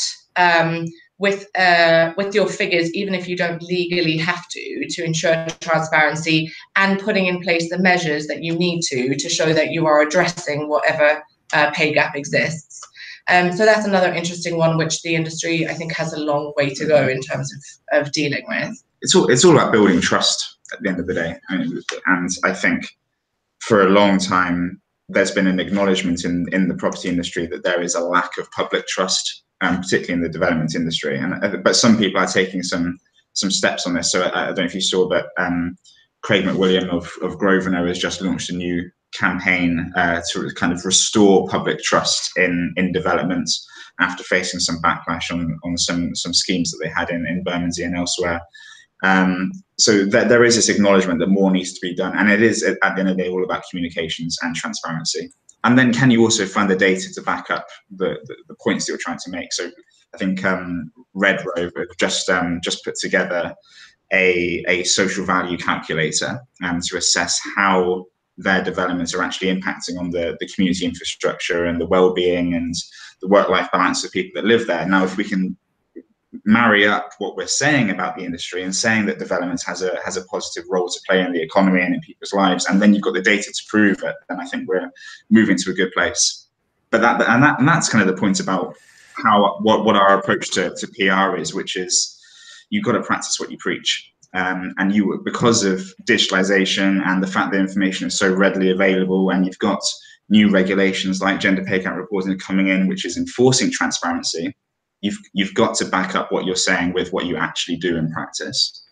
[SPEAKER 3] with your figures, even if you don't legally have to ensure transparency, and putting in place the measures that you need to show that you are addressing whatever pay gap exists. So that's another interesting one, which the industry, I think, has a long way to go in terms of dealing with.
[SPEAKER 2] It's all about building trust at the end of the day. And I think for a long time, there's been an acknowledgement in the property industry that there is a lack of public trust, particularly in the development industry. But some people are taking some steps on this. So I don't know if you saw, but Craig McWilliam of Grosvenor has just launched a new campaign to kind of restore public trust in developments after facing some backlash on some schemes that they had in Bermondsey and elsewhere. So there is this acknowledgement that more needs to be done, and it is at the end of the day all about communications and transparency. And then can you also find the data to back up the points that you're trying to make? So I think Red Rover just put together a social value calculator to assess how their developments are actually impacting on the community infrastructure and the well-being and the work-life balance of people that live there. Now, if we can marry up what we're saying about the industry and saying that development has a positive role to play in the economy and in people's lives, and then you've got the data to prove it, then I think we're moving to a good place. But that's kind of the point about what our approach to PR is, which is you've got to practice what you preach. And because of digitalization and the fact that information is so readily available, and you've got new regulations like gender pay gap reporting coming in, which is enforcing transparency, you've got to back up what you're saying with what you actually do in practice.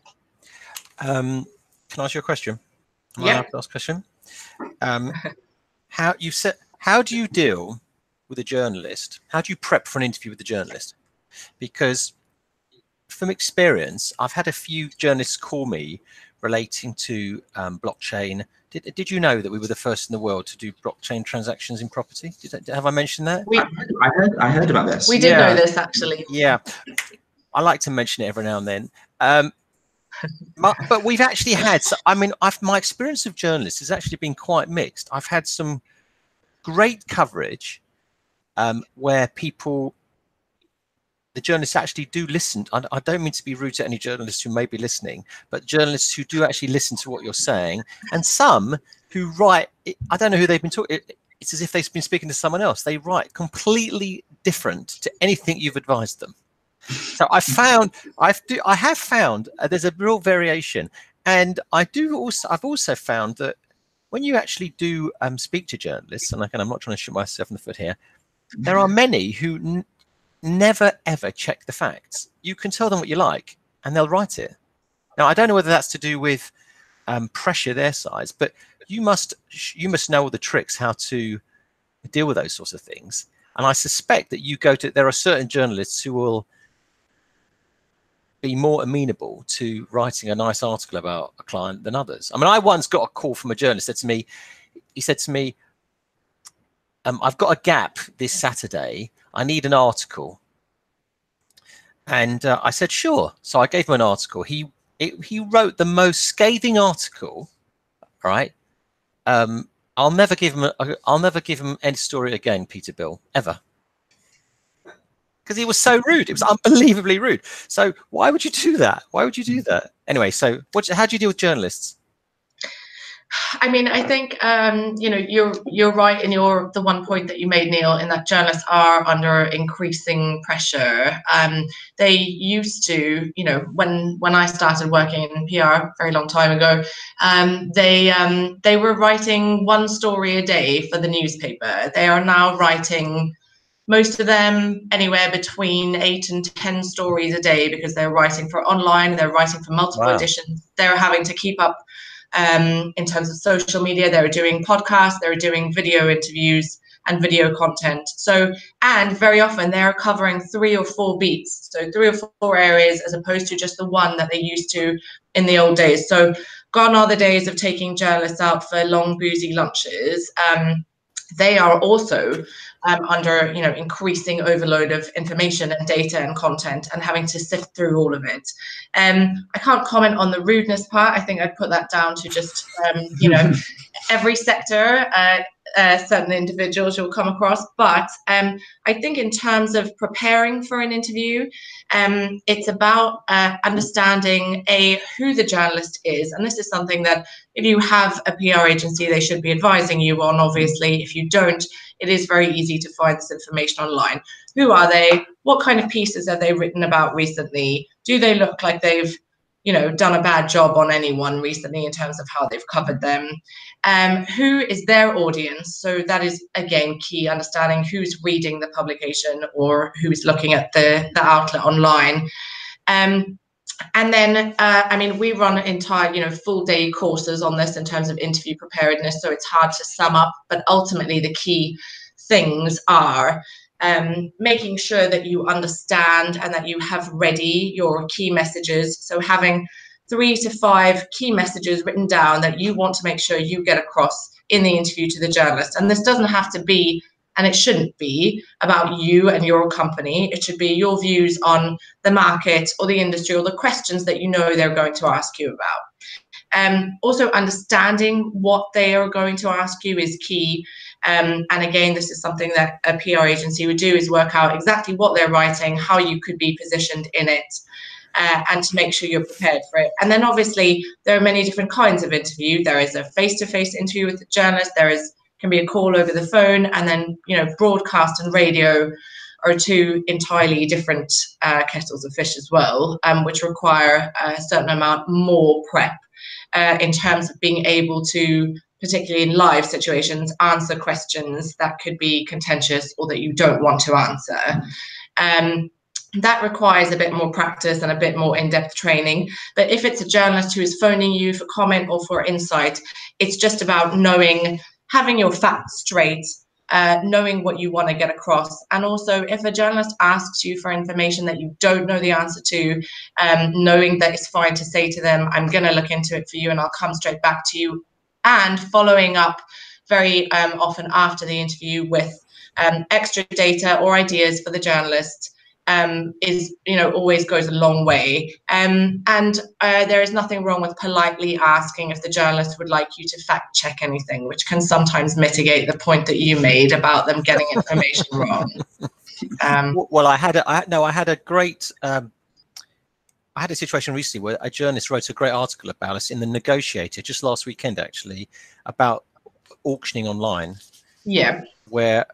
[SPEAKER 1] Can I ask you a question? Am I allowed to ask a question? How do you deal with a journalist? How do you prep for an interview with a journalist? Because from experience, I've had a few journalists call me relating to blockchain. Did you know that we were the first in the world to do blockchain transactions in property? Have I mentioned that?
[SPEAKER 2] I heard about this.
[SPEAKER 3] We did know this, actually.
[SPEAKER 1] Yeah, I like to mention it every now and then. But we've actually had, my experience of journalists has actually been quite mixed. I've had some great coverage where the journalists actually do listen. I don't mean to be rude to any journalists who may be listening, but journalists who do actually listen to what you're saying, and some who write, I don't know who they've been talking, it's as if they've been speaking to someone else. They write completely different to anything you've advised them. So I have found there's a real variation, and I've also found that when you actually do speak to journalists, and I'm not trying to shoot myself in the foot here, there are many who never ever check the facts. You can tell them what you like and they'll write it. Now, I don't know whether that's to do with pressure their sides, but you must know all the tricks how to deal with those sorts of things. And I suspect that there are certain journalists who will be more amenable to writing a nice article about a client than others. I mean, I once got a call from a journalist. He said to me, I've got a gap this Saturday. I need an article. And I said, sure. So I gave him an article. He wrote the most scathing article, right? I'll never give him any story again, Peterbilt, ever. Because he was so rude. It was unbelievably rude. So why would you do that? Why would you do that? Anyway, so how do you deal with journalists?
[SPEAKER 3] I mean, I think you're right in the one point that you made, Neil, in that journalists are under increasing pressure. They used to, when I started working in PR a very long time ago, they were writing one story a day for the newspaper. They are now writing, most of them, anywhere between 8 and 10 stories a day, because they're writing for online, they're writing for multiple editions. They're having to keep up in terms of social media. They're doing podcasts, they're doing video interviews and video content. So, and very often they're covering 3 or 4 beats, so 3 or 4 areas, as opposed to just the one that they used to in the old days. So gone are the days of taking journalists out for long boozy lunches. They are also under increasing overload of information and data and content, and having to sift through all of it. I can't comment on the rudeness part. I think I'd put that down to just every sector, certain individuals you'll come across. But I think in terms of preparing for an interview, it's about understanding who the journalist is. And this is something that if you have a PR agency, they should be advising you on. Obviously, if you don't, it is very easy to find this information online. Who are they? What kind of pieces have they written about recently? Do they look like they've done a bad job on anyone recently in terms of how they've covered them? Who is their audience? So that is, again, key, understanding who's reading the publication or who's looking at the outlet online. And then, we run entire, full day courses on this in terms of interview preparedness. So it's hard to sum up, but ultimately the key things are making sure that you understand and that you have ready your key messages. So having 3 to 5 key messages written down that you want to make sure you get across in the interview to the journalist. And this doesn't have to be, and it shouldn't be, about you and your company. It should be your views on the market or the industry or the questions that you know they're going to ask you about. Also, understanding what they are going to ask you is key. And again, this is something that a PR agency would do, is work out exactly what they're writing, how you could be positioned in it, and to make sure you're prepared for it. And then obviously there are many different kinds of interview. There is a face-to-face interview with the journalist. Can be a call over the phone, and then, you know, broadcast and radio are 2 entirely different kettles of fish as well, which require a certain amount more prep in terms of being able to, particularly in live situations, answer questions that could be contentious or that you don't want to answer. That requires a bit more practice and a bit more in-depth training. But if it's a journalist who is phoning you for comment or for insight, it's just about having your facts straight, knowing what you want to get across. And also, if a journalist asks you for information that you don't know the answer to, knowing that it's fine to say to them, I'm going to look into it for you and I'll come straight back to you. And following up very often after the interview with extra data or ideas for the journalist is, you know, always goes a long way. And there is nothing wrong with politely asking if the journalist would like you to fact check anything, which can sometimes mitigate the point that you made about them getting information wrong.
[SPEAKER 1] Well, I had a great. I had a situation recently where a journalist wrote a great article about us in the Negotiator just last weekend, actually, about auctioning online.
[SPEAKER 3] Yeah.
[SPEAKER 1] Where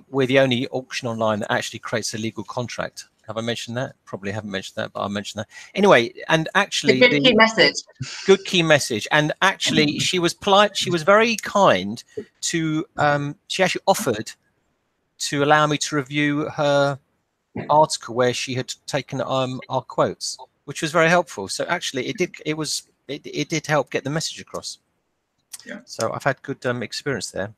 [SPEAKER 1] we're the only auction online that actually creates a legal contract. Have I mentioned that? Probably haven't mentioned that, but I'll mention that. Anyway, and actually...
[SPEAKER 3] Good key message.
[SPEAKER 1] Good key message. And actually, she was polite. She was very kind to... she actually offered to allow me to review her article where she had taken our quotes, which was very helpful. So actually, it did help get the message across.
[SPEAKER 2] Yeah.
[SPEAKER 1] So I've had good experience there.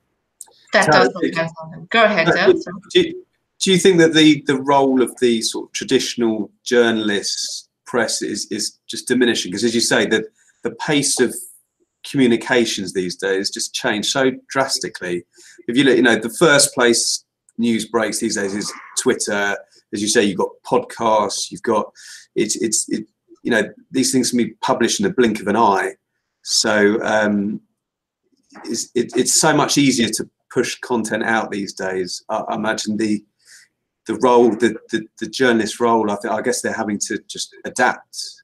[SPEAKER 3] That does make something. Go ahead, Del.
[SPEAKER 4] Do you think that the role of the sort of traditional journalist press is just diminishing? Because as you say, that the pace of communications these days just changed so drastically. If you look, you know, the first place news breaks these days is Twitter. As you say, you've got podcasts, you've got it's you know, these things can be published in the blink of an eye. So it's so much easier to push content out these days. I imagine the role, the journalist role, I guess they're having to just adapt.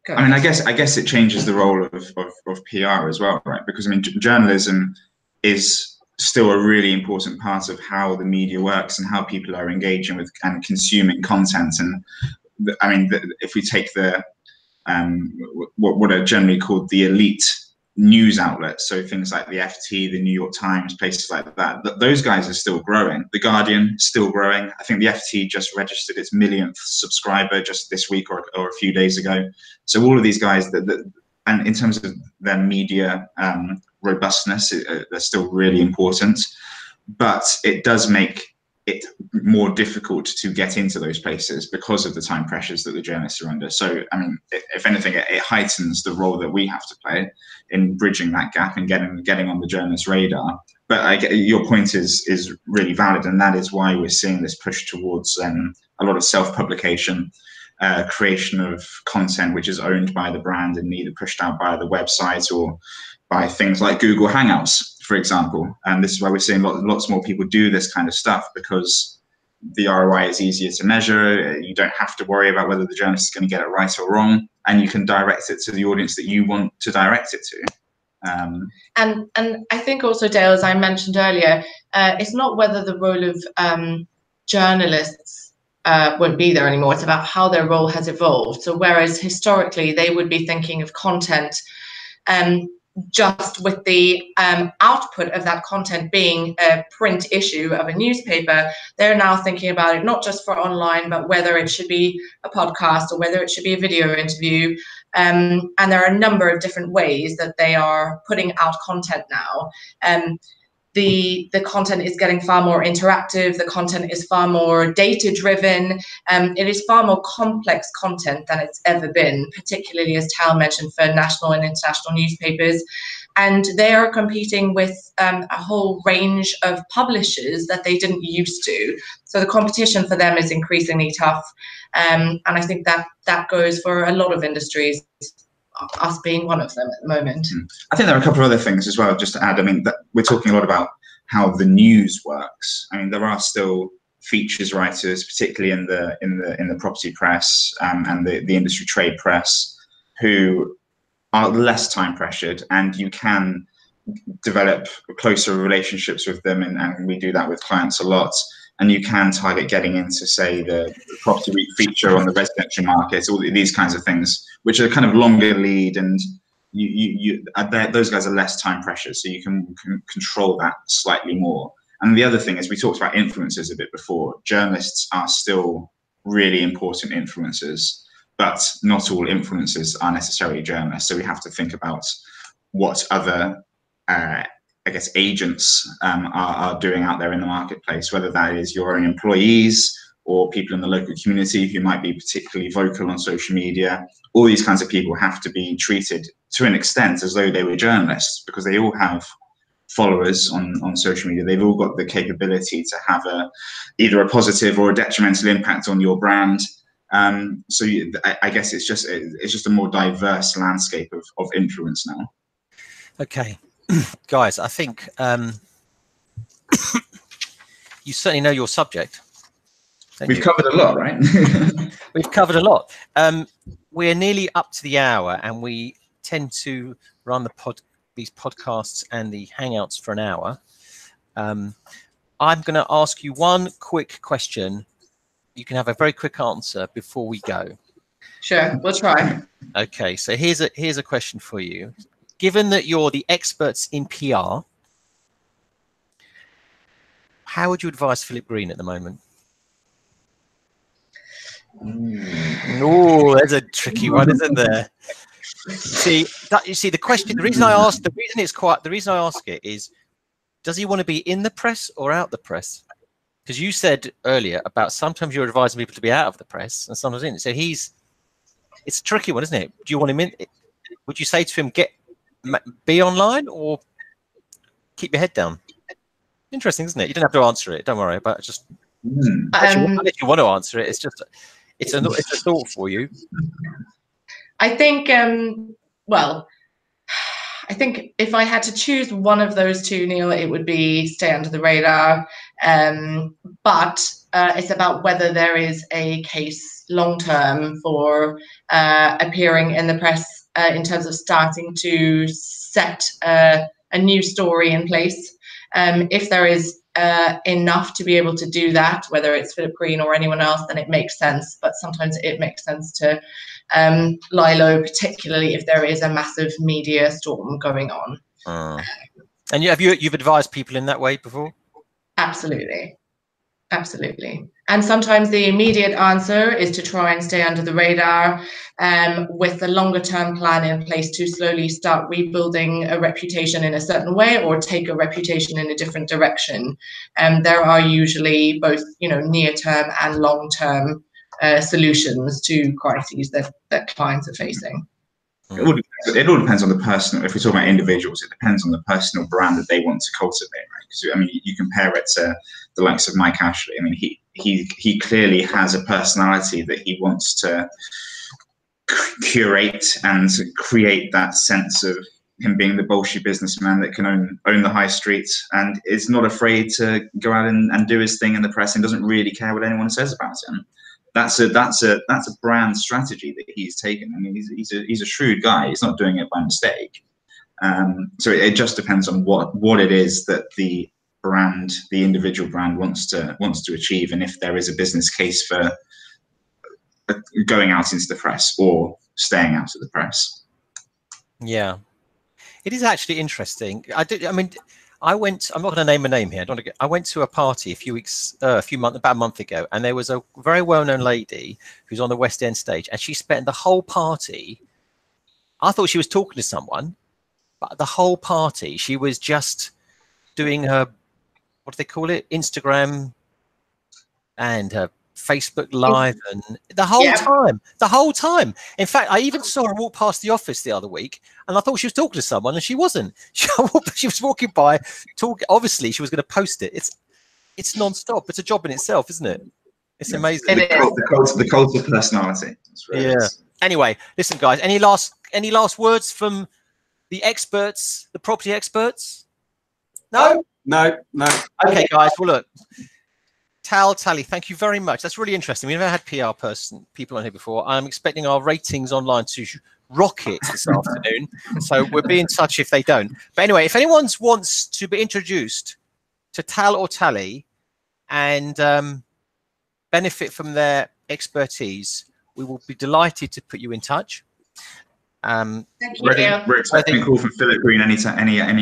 [SPEAKER 2] I mean, I guess it changes the role of PR as well, right? Because I mean, journalism is still a really important part of how the media works and how people are engaging with and consuming content. And I mean, if we take the what are generally called the elite news outlets, so things like the FT, the New York Times, places like that, those guys are still growing. The Guardian still growing. I think the FT just registered its millionth subscriber just this week or a few days ago. So all of these guys and in terms of their media robustness, they're still really important, but it does make it more difficult to get into those places because of the time pressures that the journalists are under. So, I mean, if anything, it heightens the role that we have to play in bridging that gap and getting on the journalist radar. But your point is really valid, and that is why we're seeing this push towards a lot of self-publication, creation of content which is owned by the brand and neither pushed out by the website or by things like Google Hangouts, for example. And this is why we're seeing lots more people do this kind of stuff, because the ROI is easier to measure. You don't have to worry about whether the journalist is going to get it right or wrong, and you can direct it to the audience that you want to direct it to.
[SPEAKER 3] And I think also, Dale, as I mentioned earlier, it's not whether the role of journalists won't be there anymore. It's about how their role has evolved. So whereas historically they would be thinking of content just with the output of that content being a print issue of a newspaper, they're now thinking about it not just for online, but whether it should be a podcast or whether it should be a video interview. And there are a number of different ways that they are putting out content now. the content is getting far more interactive. The content is far more data-driven. It is far more complex content than it's ever been, particularly, as Tal mentioned, for national and international newspapers. And they are competing with a whole range of publishers that they didn't used to. So the competition for them is increasingly tough. And I think that goes for a lot of industries, us being one of them at the moment.
[SPEAKER 2] I think there are a couple of other things as well, just to add. I mean, we're talking a lot about how the news works. I mean, there are still features writers, particularly in the property press and the industry trade press, who are less time pressured, and you can develop closer relationships with them, and we do that with clients a lot. And you can target getting into, say, the property week feature on the residential market, all these kinds of things, which are kind of longer lead, and those guys are less time pressured, so you can control that slightly more. And the other thing is, we talked about influencers a bit before. Journalists are still really important influencers, but not all influencers are necessarily journalists. So we have to think about what other I guess agents are doing out there in the marketplace, whether that is your own employees or people in the local community who might be particularly vocal on social media. All these kinds of people have to be treated to an extent as though they were journalists, because they all have followers on social media. They've all got the capability to have either a positive or a detrimental impact on your brand. So I guess it's just a more diverse landscape of influence now.
[SPEAKER 1] Okay. Guys, I think you certainly know your subject.
[SPEAKER 2] We've covered a lot, right?
[SPEAKER 1] We've covered a lot. We're nearly up to the hour, and we tend to run these podcasts and the Hangouts for an hour. I'm going to ask you one quick question. You can have a very quick answer before we go.
[SPEAKER 3] Sure, we'll try.
[SPEAKER 1] Okay, so here's a question for you. Given that you're the experts in PR, how would you advise Philip Green at the moment? Oh, there's a tricky one, isn't there? You see the question. The reason I ask it is, does he want to be in the press or out the press? Because you said earlier about sometimes you're advising people to be out of the press and sometimes in. So it's a tricky one, isn't it? Do you want him in? Would you say to him, be online or keep your head down? Interesting, isn't it? You don't have to answer it. Don't worry about it. Just if you want to answer it, it's a thought for you.
[SPEAKER 3] I think I think if I had to choose one of those two, Neil, it would be stay under the radar. But it's about whether there is a case long term for appearing in the press in terms of starting to set a new story in place. If there is enough to be able to do that, whether it's Philip Green or anyone else, then it makes sense. But sometimes it makes sense to lie low, particularly if there is a massive media storm going on.
[SPEAKER 1] And you've advised people in that way before?
[SPEAKER 3] Absolutely. Absolutely. And sometimes the immediate answer is to try and stay under the radar with a longer term plan in place to slowly start rebuilding a reputation in a certain way or take a reputation in a different direction. There are usually both, near term and long term solutions to crises that clients are facing.
[SPEAKER 2] It all depends on the person. If we talk about individuals, it depends on the personal brand that they want to cultivate, right? Because I mean, you compare it to the likes of Mike Ashley. I mean, he clearly has a personality that he wants to curate and create that sense of him being the bolshy businessman that can own the high street and is not afraid to go out and do his thing in the press and doesn't really care what anyone says about him. That's a brand strategy that he's taken. I mean, he's a shrewd guy. He's not doing it by mistake. So it just depends on what it is that the individual brand wants to achieve, and if there is a business case for going out into the press or staying out of the press.
[SPEAKER 1] Yeah, it is actually interesting. I went. I'm not going to name a name here. I went to a party about a month ago, and there was a very well-known lady who's on the West End stage, and she spent the whole party. I thought she was talking to someone, but the whole party she was just doing her, what do they call it, Instagram and her Facebook Live, and the whole time. In fact, I even saw her walk past the office the other week, and I thought she was talking to someone, and she wasn't. She was walking by, talking. Obviously, she was going to post it. It's non-stop. It's a job in itself, isn't it? It's amazing.
[SPEAKER 2] The cult of personality.
[SPEAKER 1] Anyway, listen, guys. Any last words from the experts, the property experts? No. Okay, guys. Well, look. Tali, thank you very much. That's really interesting. We've never had people on here before. I'm expecting our ratings online to rocket this afternoon. So we'll be in touch if they don't. But anyway, if anyone wants to be introduced to Tal or Tali and benefit from their expertise, we will be delighted to put you in touch.
[SPEAKER 3] Thank you.
[SPEAKER 2] We're expecting a call from Philip Green any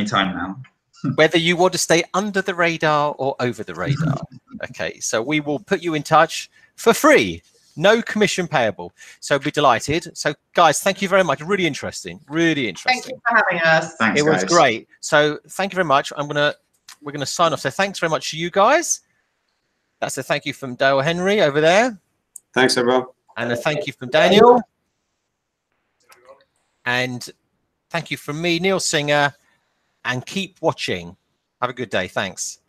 [SPEAKER 2] time now.
[SPEAKER 1] Whether you want to stay under the radar or over the radar. Okay, so we will put you in touch for free, no commission payable. So be delighted. So guys, thank you very much. Really interesting. Really interesting.
[SPEAKER 3] Thank you for having us.
[SPEAKER 2] Thanks,
[SPEAKER 1] it was great. So thank you very much. We're gonna sign off. So thanks very much to you guys. That's a thank you from Dale Henry over there.
[SPEAKER 4] Thanks, everyone.
[SPEAKER 1] And a thank you from Daniel. And thank you from me, Neil Singer. And keep watching. Have a good day. Thanks.